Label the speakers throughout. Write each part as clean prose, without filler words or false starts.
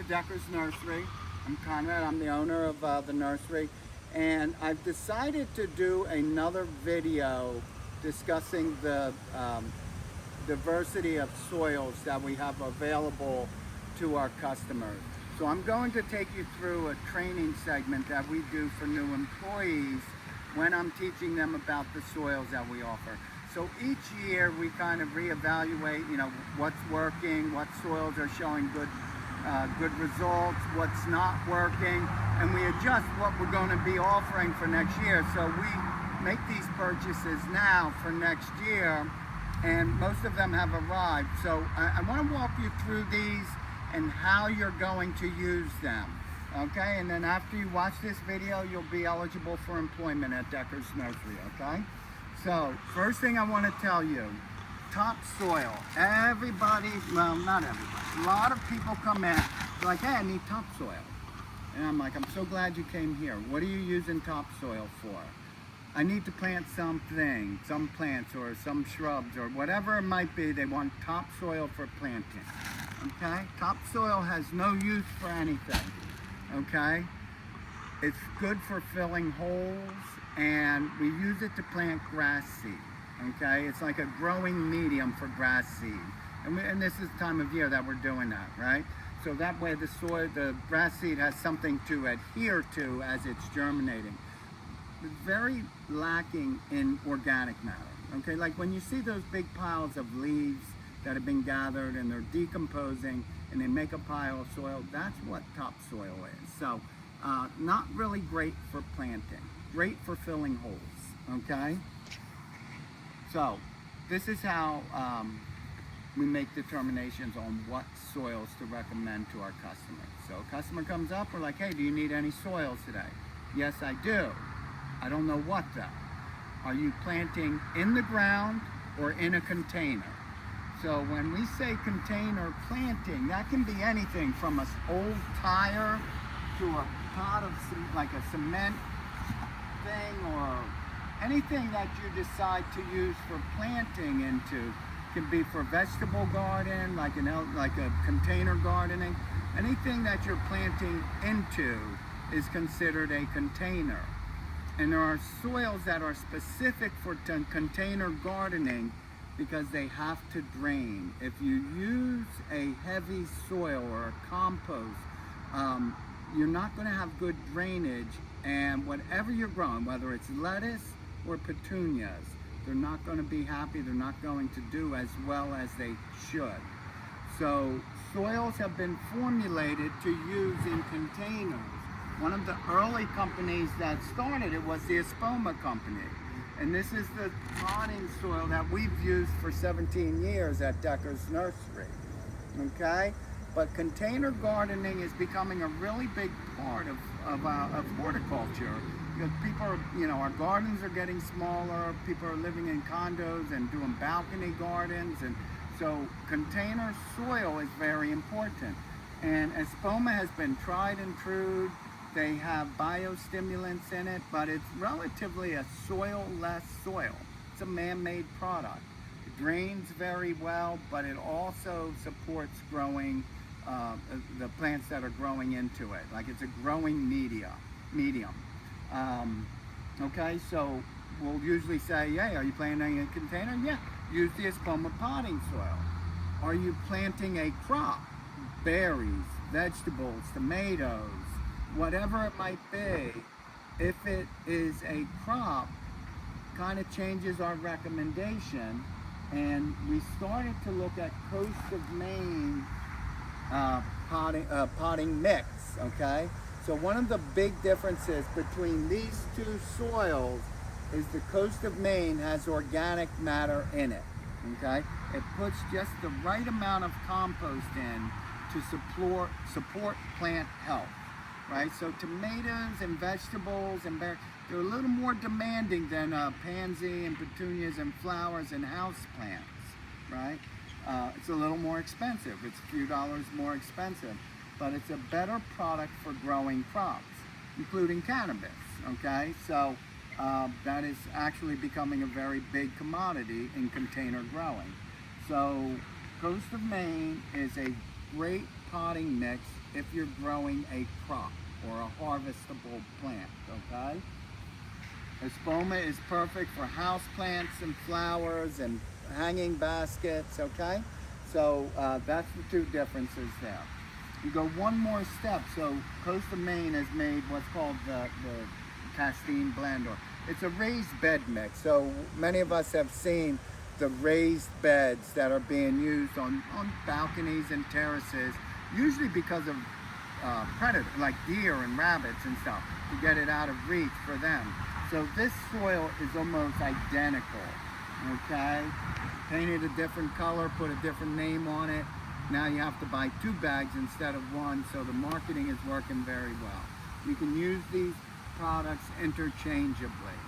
Speaker 1: Decker's Nursery. I'm Conrad, I'm the owner of the nursery, and I've decided to do another video discussing the diversity of soils that we have available to our customers. So I'm going to take you through a training segment that we do for new employees when I'm teaching them about the soils that we offer. So each year we kind of reevaluate, what's working, what soils are showing good results, what's not working, and we adjust what we're going to be offering for next year. So we make these purchases now for next year, and most of them have arrived. So I want to walk you through these and how you're going to use them. Okay, and then after you watch this video, you'll be eligible for employment at Decker's Nursery, okay? So, first thing I want to tell you, topsoil. Everybody, well, not everybody, a lot of people come in, like, hey, I need topsoil. And I'm like, I'm so glad you came here. What are you using topsoil for? I need to plant something, some plants or some shrubs or whatever it might be. They want topsoil for planting, okay? Topsoil has no use for anything. Okay, it's good for filling holes, and we use it to plant grass seed. Okay, it's like a growing medium for grass seed, and this is the time of year that we're doing that, right? So that way the grass seed has something to adhere to as it's germinating. It's very lacking in organic matter. Okay, like when you see those big piles of leaves that have been gathered and they're decomposing and they make a pile of soil, that's what topsoil is. So not really great for planting, great for filling holes, okay? So this is how we make determinations on what soils to recommend to our customers. So a customer comes up, we're like, hey, do you need any soils today? Yes, I do. I don't know what though. Are you planting in the ground or in a container? So when we say container planting, that can be anything from an old tire to a pot of like a cement thing, or anything that you decide to use for planting into. It can be for vegetable garden, like a container gardening. Anything that you're planting into is considered a container. And there are soils that are specific for container gardening because they have to drain. If you use a heavy soil or a compost, you're not going to have good drainage, and whatever you're growing, whether it's lettuce or petunias, they're not going to be happy, they're not going to do as well as they should. So soils have been formulated to use in containers. One of the early companies that started it was the Espoma company. And this is the potting soil that we've used for 17 years at Decker's Nursery, okay? But container gardening is becoming a really big part of horticulture. Because people are, our gardens are getting smaller, people are living in condos and doing balcony gardens, and so container soil is very important. And Espoma has been tried and true. They have biostimulants in it, but it's relatively a soil-less soil. It's a man-made product. It drains very well, but it also supports growing the plants that are growing into it. Like it's a growing medium. Okay, so we'll usually say, hey, are you planting a container? Yeah, use the Espoma potting soil. Are you planting a crop? Berries, vegetables, tomatoes, whatever it might be. If it is a crop, kind of changes our recommendation, and we started to look at coast of Maine potting mix, okay? So one of the big differences between these two soils is the coast of Maine has organic matter in it, okay? It puts just the right amount of compost in to support plant health. Right, so tomatoes and vegetables and berries, they're a little more demanding than pansy and petunias and flowers and house plants, right? It's a little more expensive. It's a few dollars more expensive, but it's a better product for growing crops, including cannabis, okay? So that is actually becoming a very big commodity in container growing. So Coast of Maine is a great potting mix if you're growing a crop or a harvestable plant, okay? Espoma is perfect for house plants and flowers and hanging baskets, okay? So that's the two differences there. You go one more step. So Coast of Maine has made what's called the Castine blend, or it's a raised bed mix. So many of us have seen the raised beds that are being used on balconies and terraces, usually because of predators like deer and rabbits and stuff, to get it out of reach for them. So this soil is almost identical, okay? Painted a different color, put a different name on it. Now you have to buy 2 bags instead of 1, so the marketing is working very well. You can use these products interchangeably,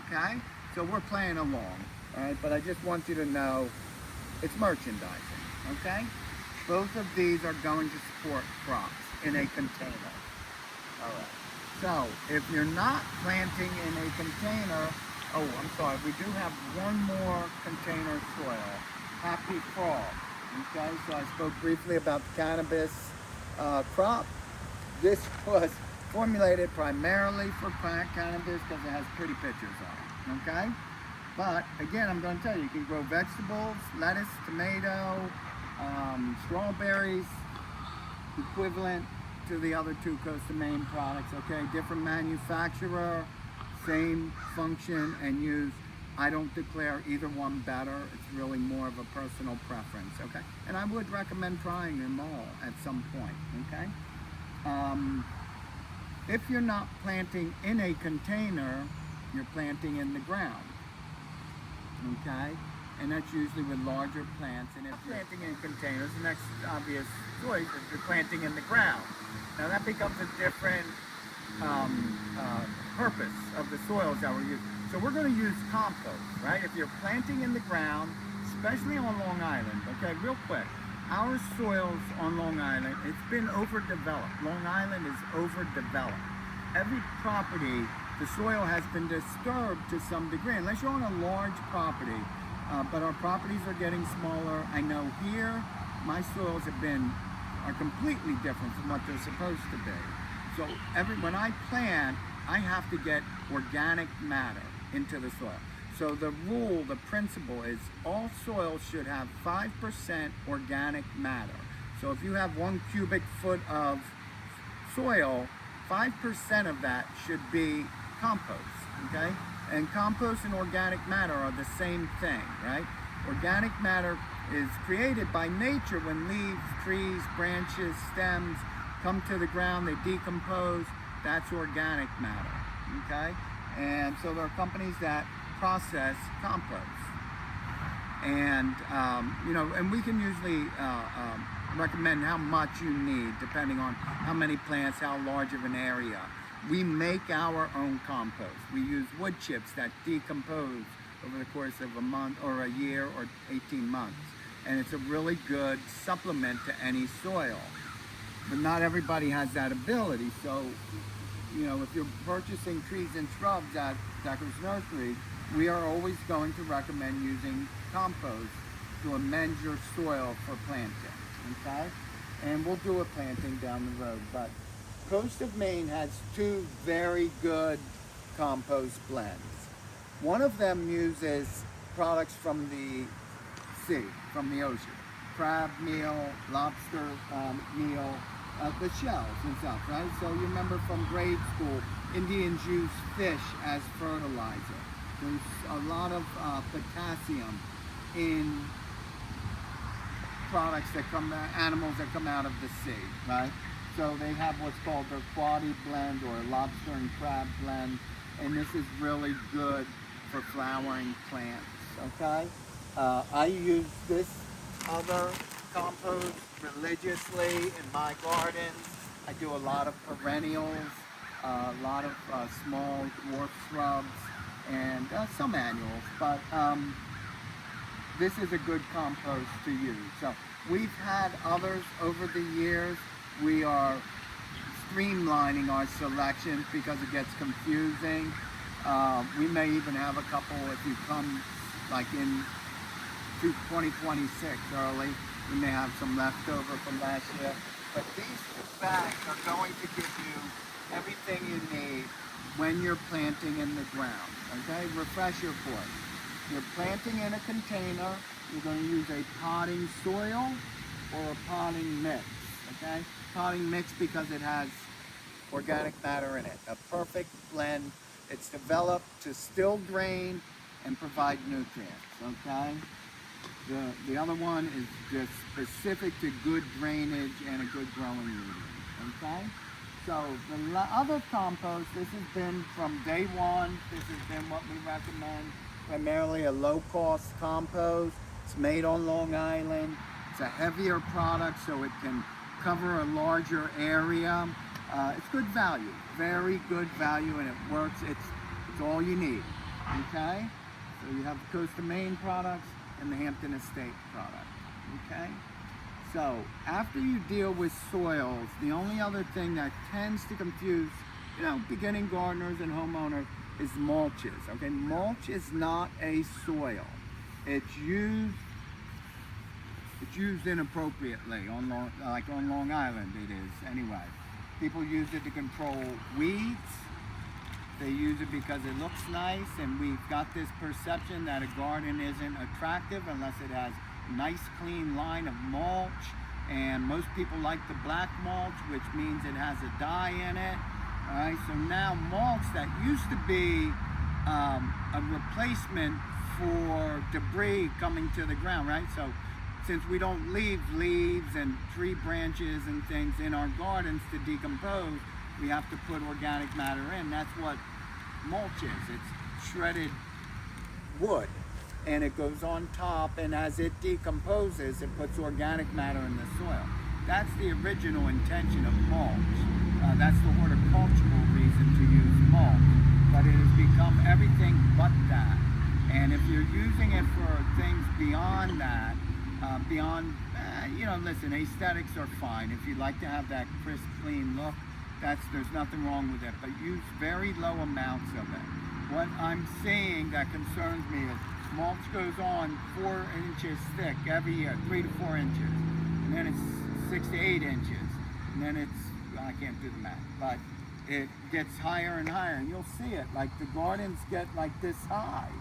Speaker 1: okay? So we're playing along, all right? But I just want you to know it's merchandising, okay? Both of these are going to support crops in a container, all right? So if you're not planting in a container, oh, I'm sorry, we do have one more container soil, Happy Frog. Okay, so I spoke briefly about the cannabis crop. This was formulated primarily for plant cannabis because it has pretty pictures on it, okay? But again, I'm going to tell you, you can grow vegetables, lettuce, tomato, strawberries, equivalent to the other 2 Coast of Maine products, okay? Different manufacturer, same function and use. I don't declare either one better. It's really more of a personal preference, okay? And I would recommend trying them all at some point, okay? If you're not planting in a container, you're planting in the ground, okay? And that's usually with larger plants. And if you're planting in containers, the next obvious choice is you're planting in the ground. Now that becomes a different purpose of the soils that we're using. So we're going to use compost, right? If you're planting in the ground, especially on Long Island, okay, real quick, our soils on Long Island, it's been overdeveloped. Long Island is overdeveloped. Every property, the soil has been disturbed to some degree, unless you're on a large property, but our properties are getting smaller. I know here, my soils are completely different from what they're supposed to be. So when I plant, I have to get organic matter into the soil. So the rule, the principle is all soil should have 5% organic matter. So if you have 1 cubic foot of soil, 5% of that should be compost, okay? And compost and organic matter are the same thing, right? Organic matter is created by nature when leaves, trees, branches, stems come to the ground, they decompose. That's organic matter, okay? And so there are companies that process compost. And, and we can usually recommend how much you need depending on how many plants, how large of an area. We make our own compost. We use wood chips that decompose over the course of a month or a year or 18 months. And it's a really good supplement to any soil. But not everybody has that ability. So, if you're purchasing trees and shrubs at Decker's Nursery, we are always going to recommend using compost to amend your soil for planting, okay? And we'll do a planting down the road. But Coast of Maine has 2 very good compost blends. One of them uses products from the sea, from the ocean. Crab meal, lobster meal, the shells and stuff, right? So you remember from grade school, Indians use fish as fertilizer. There's a lot of potassium in products that animals that come out of the sea, right? So they have what's called their quaddy blend or lobster and crab blend, and this is really good for flowering plants, okay? I use this other compost religiously in my gardens. I do a lot of perennials, a lot of small dwarf shrubs, and some annuals, but this is a good compost to use. So we've had others over the years. We are streamlining our selections because it gets confusing. We may even have a couple if you come like in 2026 early. We may have some leftover from last year. But these bags are going to give you everything you need when you're planting in the ground. Okay, refresher course. You're planting in a container. You're going to use a potting soil or a potting mix. Okay, potting mix because it has organic matter in it. A perfect blend. It's developed to still drain and provide nutrients. Okay. The other one is just specific to good drainage and a good growing medium, okay? So the other compost, this has been from day one, this has been what we recommend, primarily a low-cost compost. It's made on Long Island. It's a heavier product, so it can cover a larger area. It's good value, very good value, and it works. It's all you need, okay? So you have the Coast of Maine products and the Hampton Estate product, okay? So after you deal with soils, the only other thing that tends to confuse, beginning gardeners and homeowners is mulches, okay? Mulch is not a soil. It's used inappropriately on Long Island it is anyway. People use it to control weeds. They use it because it looks nice, and we've got this perception that a garden isn't attractive unless it has a nice clean line of mulch, and most people like the black mulch, which means it has a dye in it. All right, so now mulch that used to be a replacement for debris coming to the ground, right? So since we don't leave leaves and tree branches and things in our gardens to decompose, we have to put organic matter in. That's what mulch is. It's shredded wood, and it goes on top, and as it decomposes, it puts organic matter in the soil. That's the original intention of mulch. That's the horticultural reason to use mulch, but it has become everything but that. And if you're using it for things beyond that, listen, aesthetics are fine. If you like to have that crisp, clean look, there's nothing wrong with it, but use very low amounts of it. What I'm seeing that concerns me is mulch goes on 4 inches thick every year, 3 to 4 inches, and then it's 6 to 8 inches, and then I can't do the math, but it gets higher and higher, and you'll see it, like the gardens get like this high,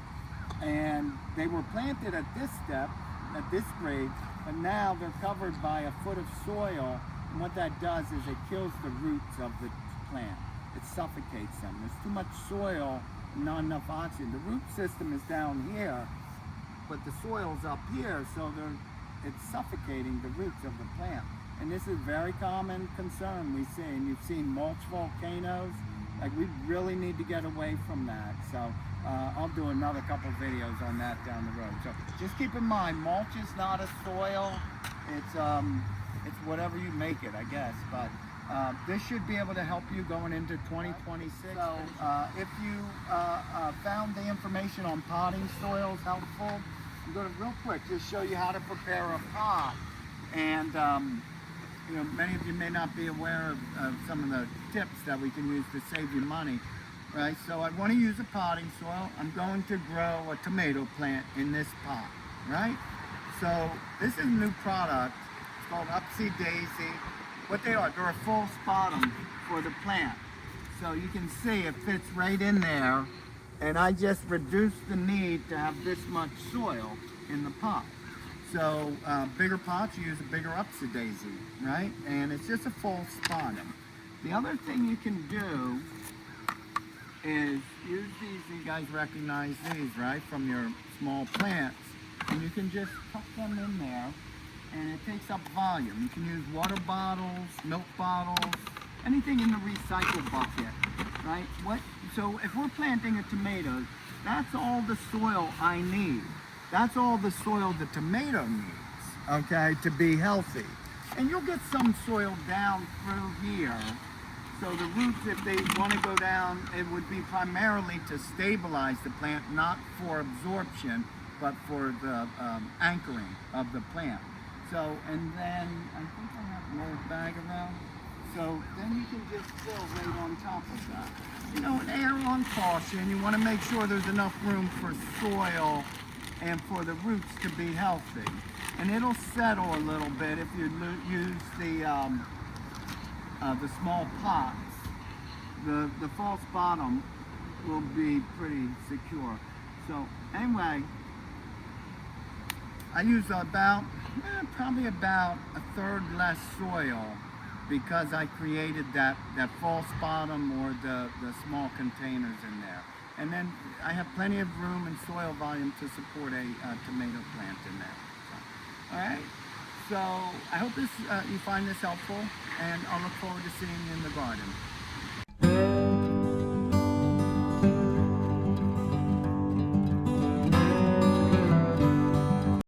Speaker 1: and they were planted at this step, at this grade, but now they're covered by a foot of soil. And what that does is it kills the roots of the plant. It suffocates them. There's too much soil, not enough oxygen. The root system is down here, but the soil's up here, so it's suffocating the roots of the plant. And this is a very common concern we see. And you've seen mulch volcanoes. Like, we really need to get away from that. So I'll do another couple videos on that down the road. So just keep in mind, mulch is not a soil. It's whatever you make it, I guess, but this should be able to help you going into 2026. So if you found the information on potting soils helpful, I'm going to real quick just show you how to prepare a pot. And many of you may not be aware of some of the tips that we can use to save you money, right? So I want to use a potting soil. I'm going to grow a tomato plant in this pot, right? So this is a new product. Called Upsy Daisy. What they are, they're a false bottom for the plant. So you can see it fits right in there, and I just reduced the need to have this much soil in the pot. So bigger pots, you use a bigger Upsy Daisy, right? And it's just a false bottom. The other thing you can do is use these. You guys recognize these, right, from your small plants, and you can just tuck them in there, and it takes up volume. You can use water bottles, milk bottles, anything in the recycle bucket, right? So if we're planting a tomato, that's all the soil I need. That's all the soil the tomato needs, okay, to be healthy. And you'll get some soil down through here. So the roots, if they want to go down, it would be primarily to stabilize the plant, not for absorption, but for the anchoring of the plant. So, and then, I think I have an old bag around. So then you can just fill right on top of that. And err on caution. You want to make sure there's enough room for soil and for the roots to be healthy. And it'll settle a little bit if you use the the small pots, the false bottom will be pretty secure. So anyway, I use about, probably about a third less soil because I created that false bottom or the small containers in there. And then I have plenty of room and soil volume to support a tomato plant in there. So, all right, so I hope you find this helpful, and I'll look forward to seeing you in the garden.